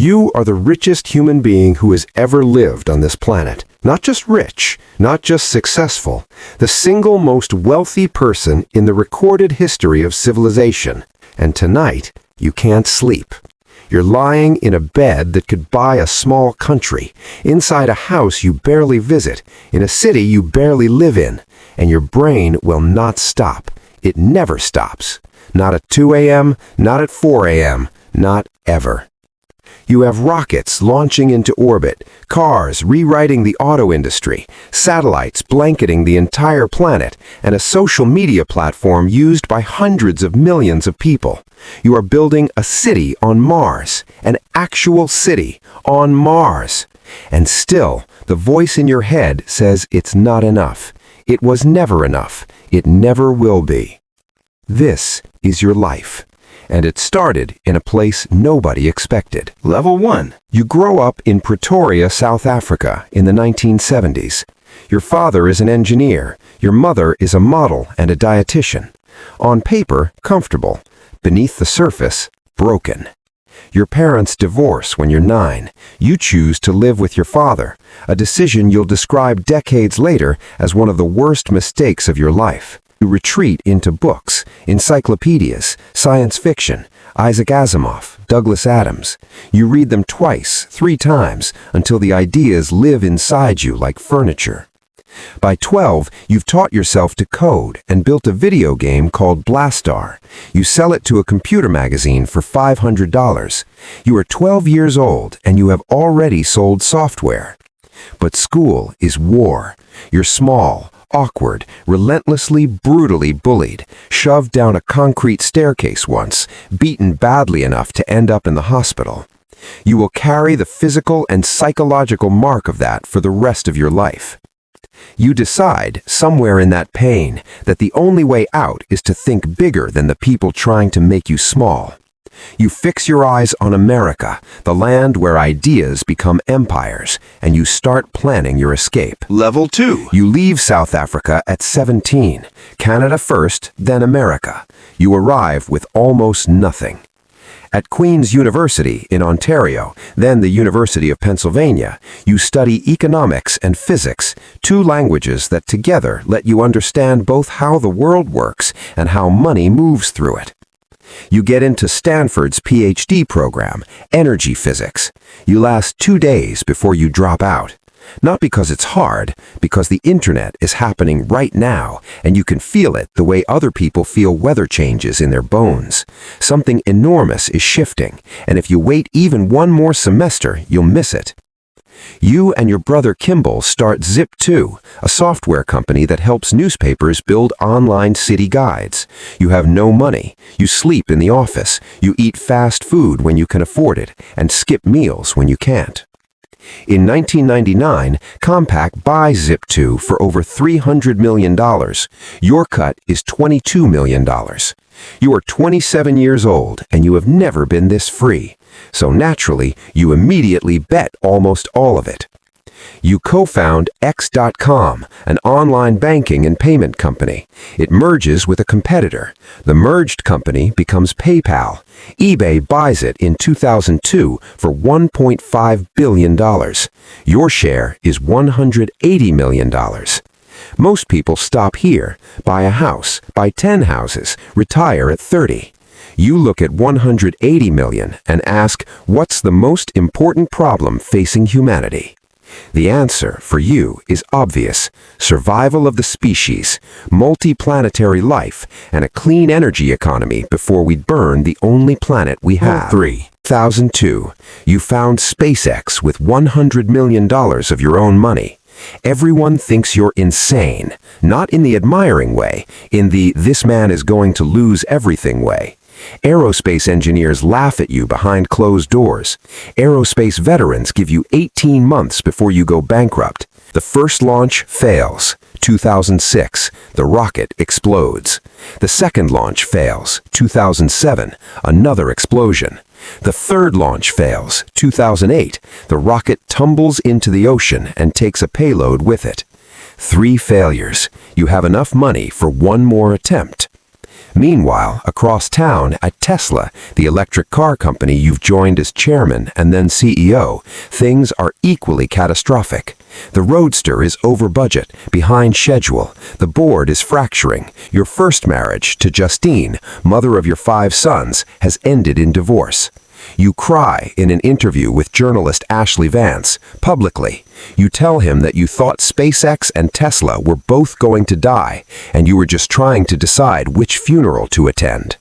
You are the richest human being who has ever lived on this planet. Not just rich, not just successful, the single most wealthy person in the recorded history of civilization. And tonight, you can't sleep. You're lying in a bed that could buy a small country, inside a house you barely visit, in a city you barely live in, and your brain will not stop. It never stops. Not at 2 a.m., not at 4 a.m., not ever. You have rockets launching into orbit, cars rewriting the auto industry, satellites blanketing the entire planet, and a social media platform used by hundreds of millions of people. You are building a city on Mars, an actual city on Mars. And still, the voice in your head says it's not enough. It was never enough. It never will be. This is your life. And it started in a place nobody expected. Level 1. You grow up in Pretoria, South Africa in the 1970s. Your father is an engineer. Your mother is a model and a dietitian. On paper, comfortable. Beneath the surface, broken. Your parents divorce when you're 9. You choose to live with your father, a decision you'll describe decades later as one of the worst mistakes of your life. You retreat into books, encyclopedias, science fiction, Isaac Asimov, Douglas Adams. You read them twice, 3 times, until the ideas live inside you like furniture. By 12, you've taught yourself to code and built a video game called Blastar. You sell it to a computer magazine for $500. You are 12 years old and you have already sold software. But school is war. You're small, awkward, relentlessly, brutally bullied, shoved down a concrete staircase once, beaten badly enough to end up in the hospital. You will carry the physical and psychological mark of that for the rest of your life. You decide, somewhere in that pain, that the only way out is to think bigger than the people trying to make you small. You fix your eyes on America, the land where ideas become empires, and you start planning your escape. Level 2. You leave South Africa at 17. Canada first, then America. You arrive with almost nothing. At Queen's University in Ontario, then the University of Pennsylvania, you study economics and physics, 2 languages that together let you understand both how the world works and how money moves through it. You get into Stanford's PhD program, energy physics. You last 2 days before you drop out. Not because it's hard, because the internet is happening right now, and you can feel it the way other people feel weather changes in their bones. Something enormous is shifting, and if you wait even 1 more semester, you'll miss it. You and your brother Kimball start Zip2, a software company that helps newspapers build online city guides. You have no money. You sleep in the office. You eat fast food when you can afford it, and skip meals when you can't. In 1999, Compaq buys Zip2 for over $300 million. Your cut is $22 million. You are 27 years old, and you have never been this free. So naturally, you immediately bet almost all of it. You co-found X.com, an online banking and payment company. It merges with a competitor. The merged company becomes PayPal. eBay buys it in 2002 for $1.5 billion. Your share is $180 million. Most people stop here, buy a house, buy 10 houses, retire at 30. You look at $180 million and ask, what's the most important problem facing humanity? The answer for you is obvious: survival of the species, multi-planetary life, and a clean energy economy before we burn the only planet we have. 2002, you found SpaceX with $100 million of your own money. Everyone thinks you're insane, not in the admiring way, in the "this man is going to lose everything" way. Aerospace engineers laugh at you behind closed doors. Aerospace veterans give you 18 months before you go bankrupt. The first launch fails. 2006, the rocket explodes. The second launch fails. 2007, another explosion. The third launch fails. 2008, the rocket tumbles into the ocean and takes a payload with it. 3 failures. You have enough money for 1 more attempt. Meanwhile, across town at Tesla, the electric car company you've joined as chairman and then CEO, things are equally catastrophic. The Roadster is over budget, behind schedule. The board is fracturing. Your first marriage to Justine, mother of your 5 sons, has ended in divorce. You cry in an interview with journalist Ashley Vance, publicly. You tell him that you thought SpaceX and Tesla were both going to die, and you were just trying to decide which funeral to attend.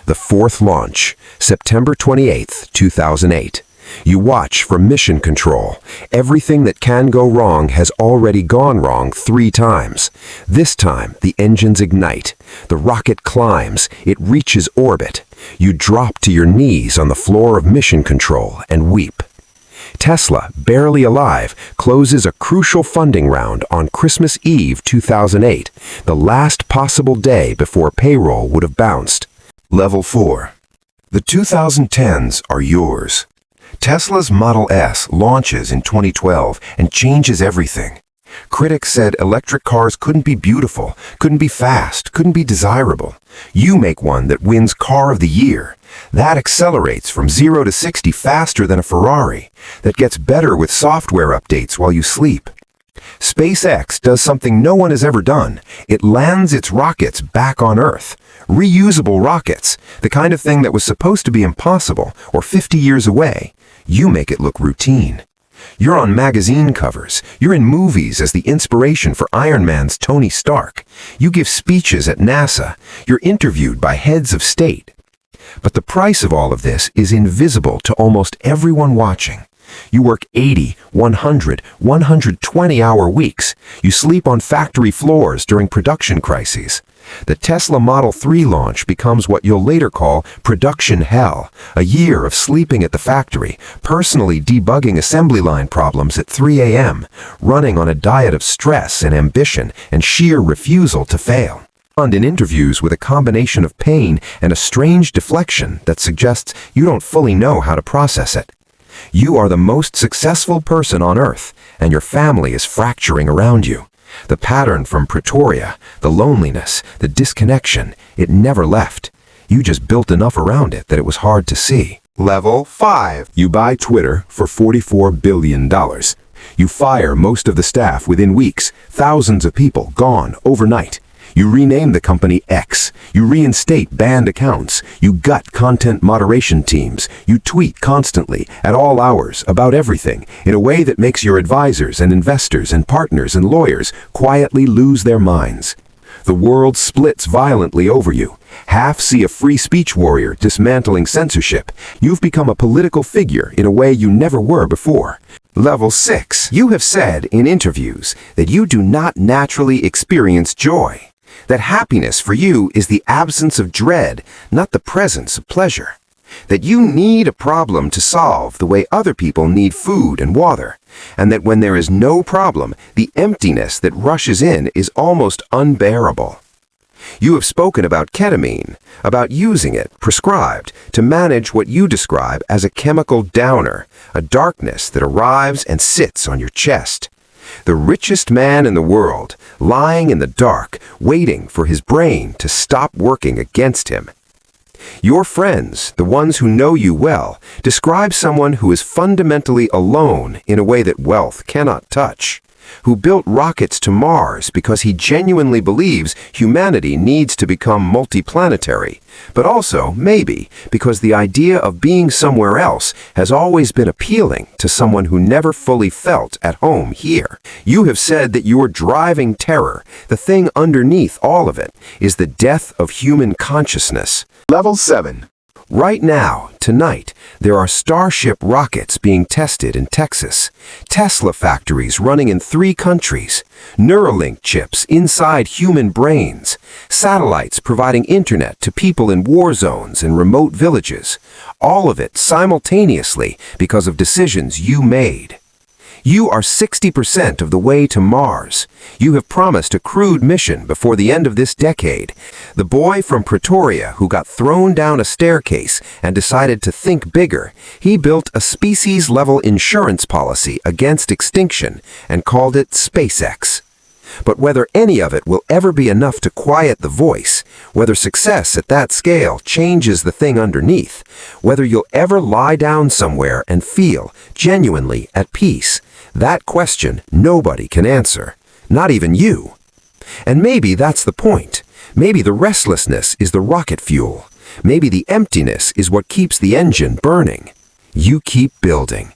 The 4th launch, September 28, 2008. You watch from mission control. Everything that can go wrong has already gone wrong 3 times. This time, the engines ignite. The rocket climbs. It reaches orbit. You drop to your knees on the floor of mission control and weep. Tesla, barely alive, closes a crucial funding round on Christmas Eve 2008, the last possible day before payroll would have bounced. Level 4. The 2010s are yours. Tesla's Model S launches in 2012 and changes everything. Critics said electric cars couldn't be beautiful, couldn't be fast, couldn't be desirable. You make one that wins Car of the Year. That accelerates from 0 to 60 faster than a Ferrari. That gets better with software updates while you sleep. SpaceX does something no one has ever done. It lands its rockets back on Earth. Reusable rockets, the kind of thing that was supposed to be impossible or 50 years away. You make it look routine. You're on magazine covers. You're in movies as the inspiration for Iron Man's Tony Stark. You give speeches at NASA. You're interviewed by heads of state. But the price of all of this is invisible to almost everyone watching. You work 80, 100, 120-hour weeks. You sleep on factory floors during production crises. The Tesla Model 3 launch becomes what you'll later call production hell, a year of sleeping at the factory, personally debugging assembly line problems at 3 a.m., running on a diet of stress and ambition and sheer refusal to fail. And in interviews with a combination of pain and a strange deflection that suggests you don't fully know how to process it. You are the most successful person on Earth, and your family is fracturing around you. The pattern from Pretoria, the loneliness, the disconnection, it never left. You just built enough around it that it was hard to see. Level 5. You buy Twitter for $44 billion. You fire most of the staff within weeks, thousands of people gone overnight. You rename the company X. You reinstate banned accounts. You gut content moderation teams. You tweet constantly, at all hours, about everything, in a way that makes your advisors and investors and partners and lawyers quietly lose their minds. The world splits violently over you. Half see a free speech warrior dismantling censorship. You've become a political figure in a way you never were before. Level 6. You have said in interviews that you do not naturally experience joy. That happiness for you is the absence of dread, not the presence of pleasure. That you need a problem to solve the way other people need food and water, and that when there is no problem, the emptiness that rushes in is almost unbearable. You have spoken about ketamine, about using it, prescribed, to manage what you describe as a chemical downer, a darkness that arrives and sits on your chest. The richest man in the world, lying in the dark, waiting for his brain to stop working against him. Your friends, the ones who know you well, describe someone who is fundamentally alone in a way that wealth cannot touch, who built rockets to Mars because he genuinely believes humanity needs to become multiplanetary, but also, maybe, because the idea of being somewhere else has always been appealing to someone who never fully felt at home here. You have said that your driving terror, the thing underneath all of it, is the death of human consciousness. Level 7. Right now, tonight, there are Starship rockets being tested in Texas, Tesla factories running in 3 countries, Neuralink chips inside human brains, satellites providing internet to people in war zones and remote villages, all of it simultaneously because of decisions you made. You are 60% of the way to Mars. You have promised a crewed mission before the end of this decade. The boy from Pretoria who got thrown down a staircase and decided to think bigger, he built a species-level insurance policy against extinction and called it SpaceX. But whether any of it will ever be enough to quiet the voice, Whether success at that scale changes the thing underneath, whether you'll ever lie down somewhere and feel genuinely at peace, that question nobody can answer, not even you. And maybe that's the point. Maybe the restlessness is the rocket fuel. Maybe the emptiness is what keeps the engine burning. You keep building.